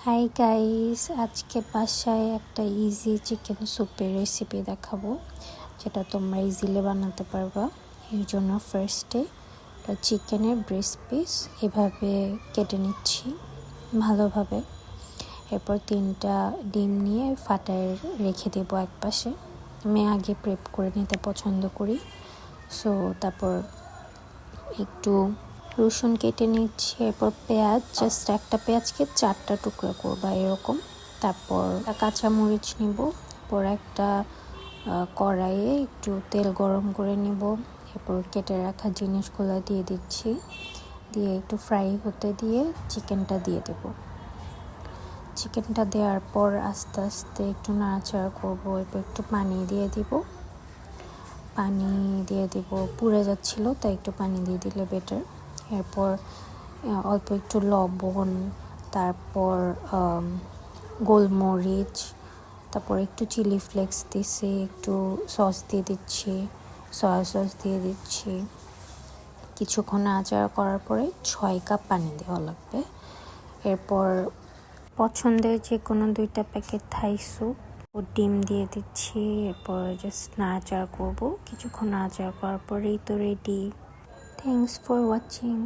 Hi guys, আজকে বাসায় একটা ইজি চিকেন স্যুপের রেসিপি দেখাবো, যেটা তোমরা ইজিলি বানাতে পারবা। এর জন্য ফার্স্টে চিকেনের ব্রেস্ট পিস এভাবে কেটে নিচ্ছি ভালোভাবে। এরপর 3টা ডিম নিয়ে ফাটায় রেখে দেবো এক পাশে। আমি আগে প্রেপ করে নিতে পছন্দ করি। তারপর একটু রসুন কেটে নিচ্ছি। এরপর পেঁয়াজ, জাস্ট একটা পেঁয়াজকে 4টা টুকরো করবা এরকম। তারপর কাঁচামরিচ নিব। এরপর একটা কড়াইয়ে একটু তেল গরম করে নিব। এরপর কেটে রাখা জিনিসগুলো দিয়ে দিচ্ছি, দিয়ে একটু ফ্রাই হতে দিয়ে চিকেনটা দিয়ে দেব। চিকেনটা দেওয়ার পর আস্তে আস্তে একটু নাড়াচাড়া করবো। এরপর একটু পানি দিয়ে দিব। পুড়ে যাচ্ছিল, তাই একটু পানি দিয়ে দিলে বেটার। এরপর অল্প একটু লবণ, তারপর গোলমরিচ, তারপর একটু চিলি ফ্লেক্স দিছি, একটু সস দিয়ে দিচ্ছি, সয়া সস দিয়ে দিচ্ছি। কিছুক্ষণ নাড়াচাড়া করার পরে 6 কাপ পানি দেওয়া লাগবে। এরপর পছন্দের যে কোনো 2টা প্যাকেট থাই স্যুপ ও ডিম দিয়ে দিচ্ছি। এরপর জাস্ট নাড়াচাড়া করবো। কিছুক্ষণ নাড়াচাড়া করার পরেই তো রেডি। Thanks for watching.